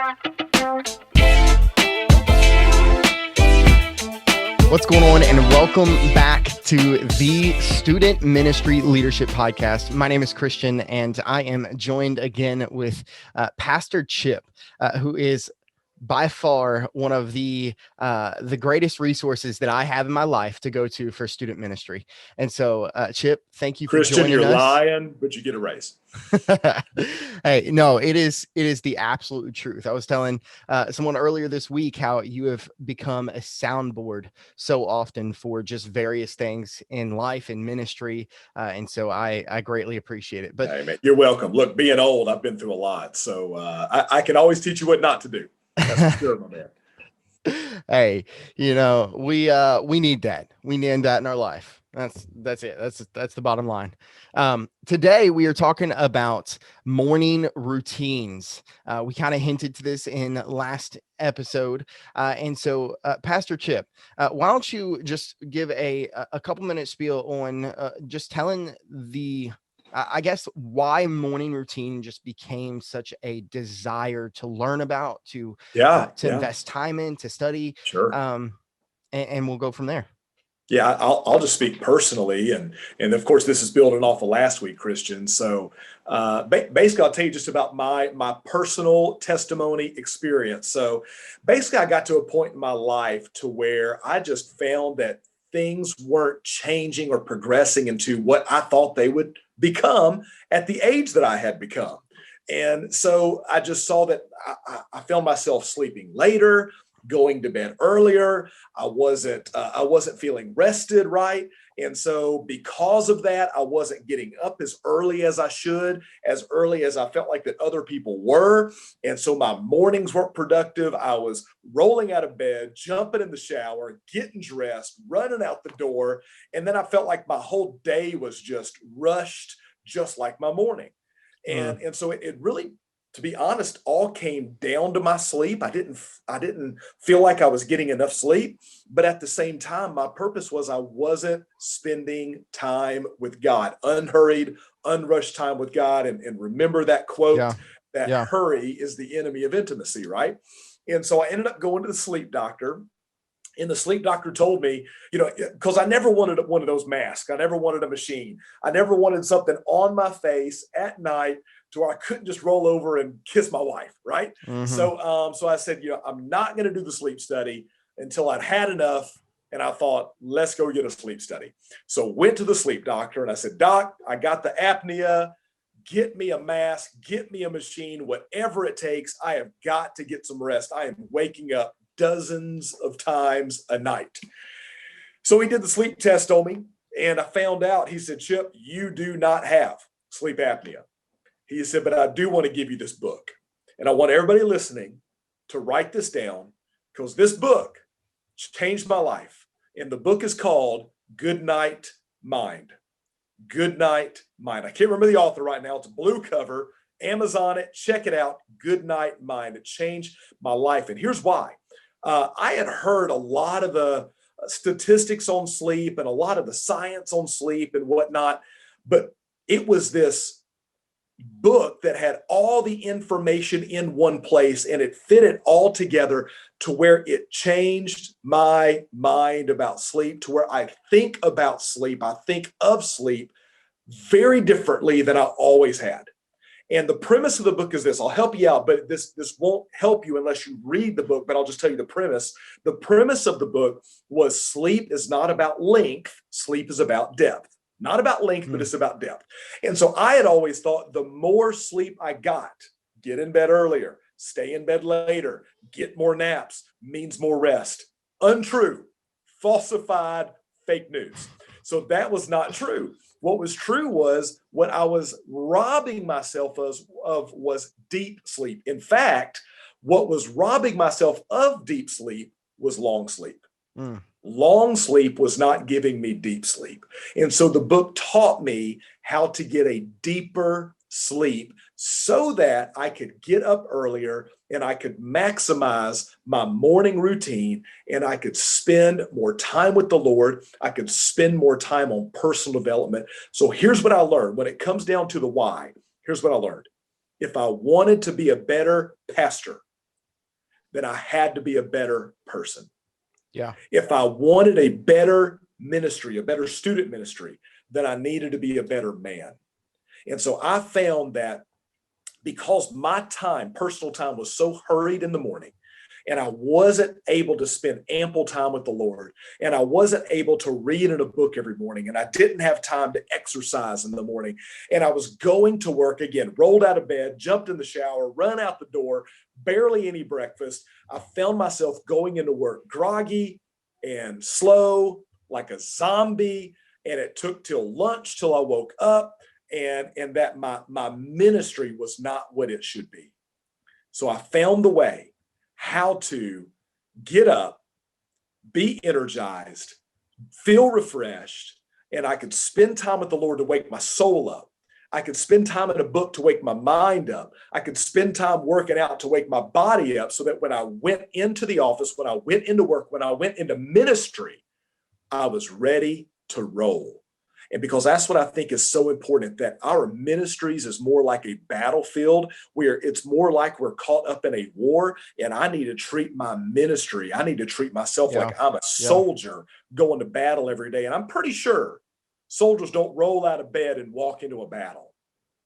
What's going on, and welcome back to the Student Ministry Leadership Podcast. My name is Christian, and I am joined again with Pastor Chip, who is by far one of the greatest resources that I have in my life to go to for student ministry. And so, Chip, thank you for Christian, joining us. You're lying, but you get a raise. Hey, no, it is the absolute truth. I was telling someone earlier this week how you have become a soundboard so often for just various things in life and ministry. And so I greatly appreciate it. But hey, man, you're welcome. Look, being old, I've been through a lot. So I can always teach you what not to do. That's for sure, my man. Hey, we need that. We need that in our life. That's it. That's the bottom line. Today we are talking about morning routines. We kind of hinted to this in last episode. And so, Pastor Chip, why don't you just give a couple minute spiel on just telling I guess why morning routine just became such a desire to learn about, to invest time in, to study. Sure. And we'll go from there. Yeah, I'll just speak personally, and of course this is building off of last week, Christian. So basically, I'll tell you just about my personal testimony experience. So basically, I got to a point in my life to where I just found that things weren't changing or progressing into what I thought they would become at the age that I had become. And so I just saw that I found myself sleeping later, going to bed earlier. I wasn't feeling rested right. And so because of that, I wasn't getting up as early as I should, as early as I felt like that other people were. And so my mornings weren't productive. I was rolling out of bed, jumping in the shower, getting dressed, running out the door. And then I felt like my whole day was just rushed, just like my morning. And so it really, to be honest, all came down to my sleep. I didn't feel like I was getting enough sleep, but at the same time, my purpose was I wasn't spending time with God, unhurried, unrushed time with God. And remember that quote, hurry is the enemy of intimacy, right? And so I ended up going to the sleep doctor. And the sleep doctor told me, because I never wanted one of those masks. I never wanted a machine. I never wanted something on my face at night to where I couldn't just roll over and kiss my wife, right? Mm-hmm. So I said, I'm not going to do the sleep study until I'd had enough. And I thought, let's go get a sleep study. So went to the sleep doctor and I said, Doc, I got the apnea. Get me a mask, get me a machine, whatever it takes. I have got to get some rest. I am waking up dozens of times a night. So he did the sleep test on me and I found out, he said, Chip, you do not have sleep apnea. He said, but I do want to give you this book. And I want everybody listening to write this down because this book changed my life. And the book is called Good Night Mind. Good Night Mind. I can't remember the author right now. It's a blue cover. Amazon it. Check it out. Good Night Mind. It changed my life. And here's why. I had heard a lot of the statistics on sleep and a lot of the science on sleep and whatnot, but it was this book that had all the information in one place and it fit it all together to where it changed my mind about sleep, to where I think about sleep. I think of sleep very differently than I always had. And the premise of the book is this. I'll help you out, but this won't help you unless you read the book, but I'll just tell you the premise. The premise of the book was sleep is not about length. Sleep is about depth. Not about length, but it's about depth. And so I had always thought the more sleep I got, get in bed earlier, stay in bed later, get more naps, means more rest. Untrue, falsified, fake news. So that was not true. What was true was what I was robbing myself of was deep sleep. In fact, what was robbing myself of deep sleep was long sleep. Long sleep was not giving me deep sleep. And so the book taught me how to get a deeper sleep so that I could get up earlier and I could maximize my morning routine and I could spend more time with the Lord. I could spend more time on personal development. So here's what I learned. When it comes down to the why, here's what I learned. If I wanted to be a better pastor, then I had to be a better person. Yeah. If I wanted a better ministry, a better student ministry, then I needed to be a better man. And so I found that because my time, personal time, was so hurried in the morning, and I wasn't able to spend ample time with the Lord, and I wasn't able to read in a book every morning, and I didn't have time to exercise in the morning, and I was going to work again, rolled out of bed, jumped in the shower, run out the door, barely any breakfast. I found myself going into work groggy and slow, like a zombie, and it took till lunch till I woke up, and that my ministry was not what it should be. So I found the way how to get up, be energized, feel refreshed, and I could spend time with the Lord to wake my soul up. I could spend time in a book to wake my mind up. I could spend time working out to wake my body up, so that when I went into the office, when I went into work, when I went into ministry, I was ready to roll. And because that's what I think is so important, that our ministries is more like a battlefield, where it's more like we're caught up in a war, and I need to treat my ministry, I need to treat myself Yeah. like I'm a Yeah. soldier going to battle every day. And I'm pretty sure soldiers don't roll out of bed and walk into a battle.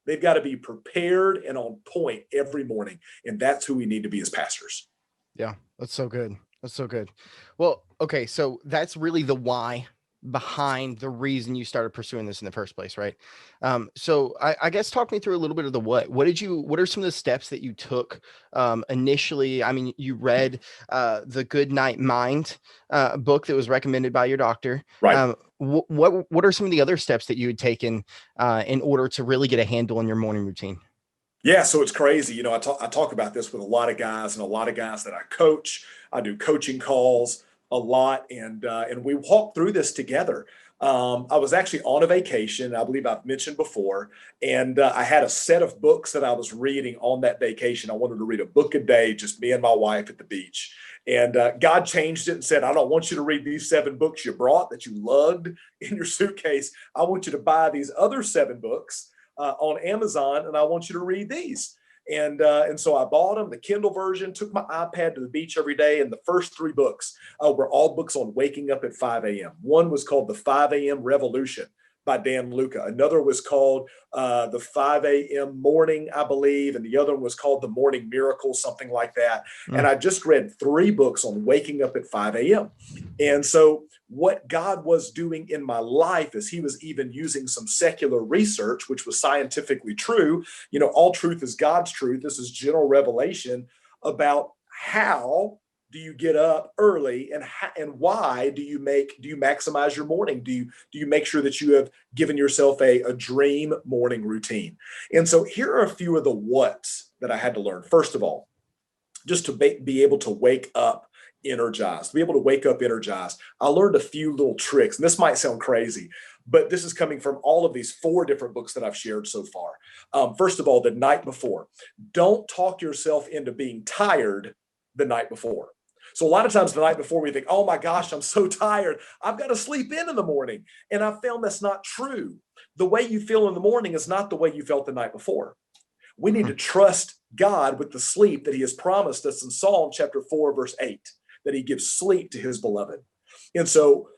They've got to be prepared and on point every morning. And that's who we need to be as pastors. Yeah. That's so good. That's so good. Well, okay. So that's really the why behind the reason you started pursuing this in the first place, right? So I guess talk me through a little bit of the what are some of the steps that you took initially? I mean, you read the Good Night Mind book that was recommended by your doctor. Right. What are some of the other steps that you had taken in order to really get a handle on your morning routine? Yeah, so it's crazy. I talk about this with a lot of guys, and a lot of guys that I coach. I do coaching calls a lot, and we walk through this together. I was actually on a vacation, I believe I've mentioned before, and I had a set of books that I was reading on that vacation. I wanted to read a book a day, just me and my wife at the beach. And God changed it and said, I don't want you to read these 7 books you brought that you lugged in your suitcase. I want you to buy these other 7 books on Amazon, and I want you to read these. And so I bought them, the Kindle version, took my iPad to the beach every day. And the first 3 books were all books on waking up at 5 a.m. One was called The 5 a.m. Revolution by Dan Luca. Another was called The 5 a.m. Morning, I believe. And the other one was called The Morning Miracle, something like that. And I just read 3 books on waking up at 5 a.m. And so what God was doing in my life is he was even using some secular research, which was scientifically true. All truth is God's truth. This is general revelation about how do you get up early, and why do you maximize your morning? Do you make sure that you have given yourself a dream morning routine? And so here are a few of the whats that I had to learn. First of all, just to be able to wake up energized, be able to wake up energized. I learned a few little tricks, and this might sound crazy, but this is coming from all of these 4 different books that I've shared so far. First of all, the night before. Don't talk yourself into being tired the night before. So a lot of times the night before we think, oh my gosh, I'm so tired, I've got to sleep in the morning. And I found that's not true. The way you feel in the morning is not the way you felt the night before. We need to trust God with the sleep that he has promised us in Psalm chapter 4, verse 8, that he gives sleep to his beloved. And so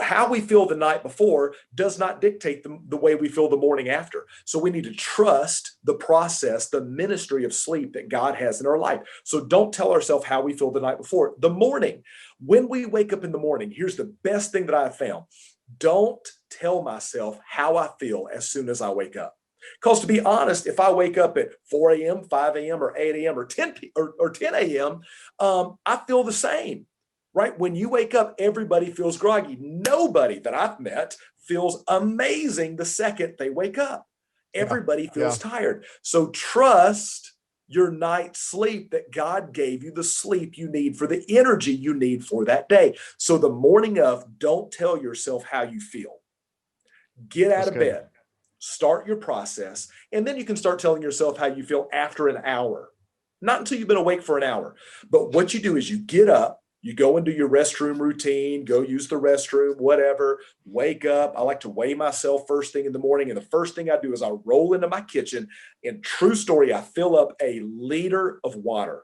how we feel the night before does not dictate the way we feel the morning after. So we need to trust the process, the ministry of sleep that God has in our life. So don't tell ourselves how we feel the night before. The morning, when we wake up in the morning, here's the best thing that I have found. Don't tell myself how I feel as soon as I wake up. Because to be honest, if I wake up at 4 a.m., 5 a.m., or 8 a.m., or 10 a.m., I feel the same, right? When you wake up, everybody feels groggy. Nobody that I've met feels amazing the second they wake up. Everybody feels tired. So trust your night's sleep, that God gave you the sleep you need for the energy you need for that day. So the morning of, don't tell yourself how you feel. Get out of bed. Start your process, and then you can start telling yourself how you feel after an hour. Not until you've been awake for an hour. But what you do is you get up, you go into your restroom routine, go use the restroom, whatever, wake up. I like to weigh myself first thing in the morning, and the first thing I do is I roll into my kitchen, and true story, I fill up a liter of water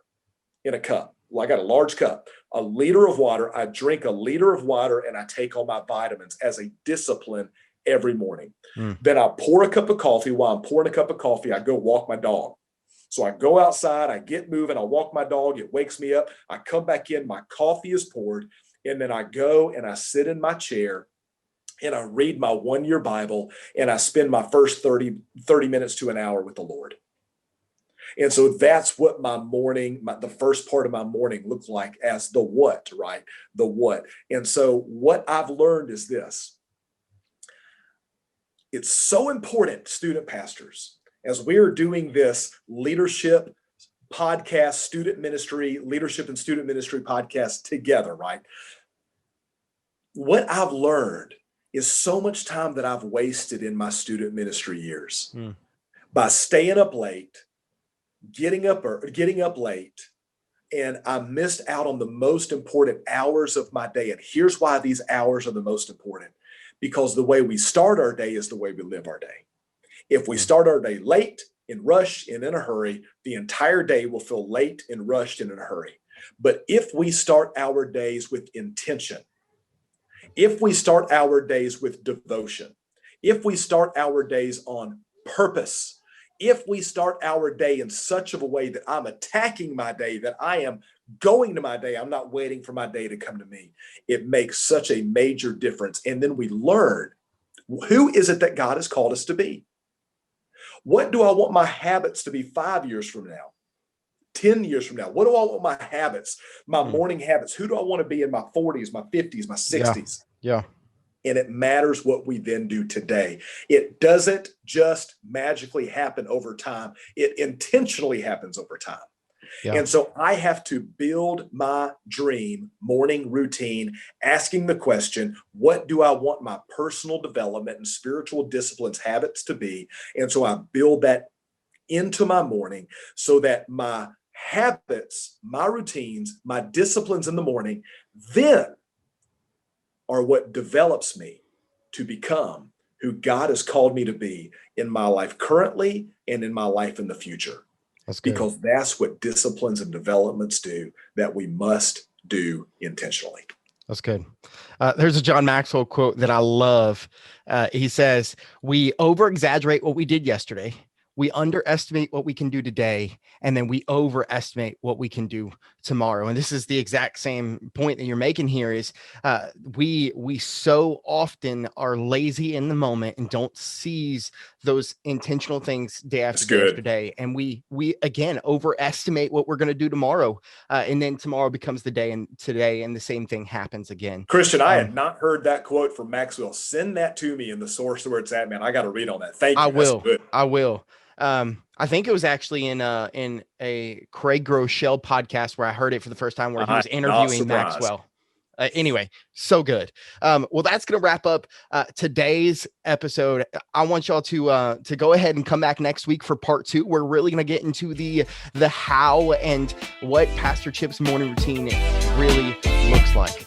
in a cup. Well, I got a large cup, a liter of water. I drink a liter of water and I take all my vitamins as a discipline every morning. Then I pour a cup of coffee. While I'm pouring a cup of coffee, I go walk my dog. So I go outside, I get moving, I walk my dog, it wakes me up. I come back in, my coffee is poured, and then I go and I sit in my chair and I read my 1-year Bible and I spend my first 30 minutes to an hour with the Lord. And so that's what my morning, the first part of my morning looked like as the what, right? The what. And so what I've learned is this. It's so important, student pastors, as we're doing this leadership podcast, student ministry, leadership and student ministry podcast together, right? What I've learned is so much time that I've wasted in my student ministry years by staying up late, getting up late, and I missed out on the most important hours of my day. And here's why these hours are the most important. Because the way we start our day is the way we live our day. If we start our day late and rushed and in a hurry, the entire day will feel late and rushed and in a hurry. But if we start our days with intention, if we start our days with devotion, if we start our days on purpose, if we start our day in such of a way that I'm attacking my day, that I am going to my day, I'm not waiting for my day to come to me, it makes such a major difference. And then we learn, who is it that God has called us to be? What do I want my habits to be 5 years from now? 10 years from now? What do I want my habits, my morning habits? Who do I want to be in my 40s, my 50s, my 60s? Yeah. And it matters what we then do today. It doesn't just magically happen over time. It intentionally happens over time. Yeah. And so I have to build my dream morning routine, asking the question, what do I want my personal development and spiritual disciplines habits to be? And so I build that into my morning so that my habits, my routines, my disciplines in the morning then are what develops me to become who God has called me to be in my life currently and in my life in the future. That's good. Because that's what disciplines and developments do that we must do intentionally. That's good. There's a John Maxwell quote that I love. He says, we over-exaggerate what we did yesterday. We underestimate what we can do today, and then we overestimate what we can do tomorrow. And this is the exact same point that you're making here is we so often are lazy in the moment and don't seize those intentional things day after day after day. And we again, overestimate what we're going to do tomorrow. And then tomorrow becomes the day and today, and the same thing happens again. Christian, I had not heard that quote from Maxwell. Send that to me in the source where it's at, man. I got to read on that. Thank you. I will. I think it was actually in a Craig Groeschel podcast where I heard it for the first time, where he was interviewing Maxwell. Anyway, so good. Well, that's going to wrap up today's episode. I want y'all to go ahead and come back next week for part 2. We're really going to get into the how and what Pastor Chip's morning routine really looks like.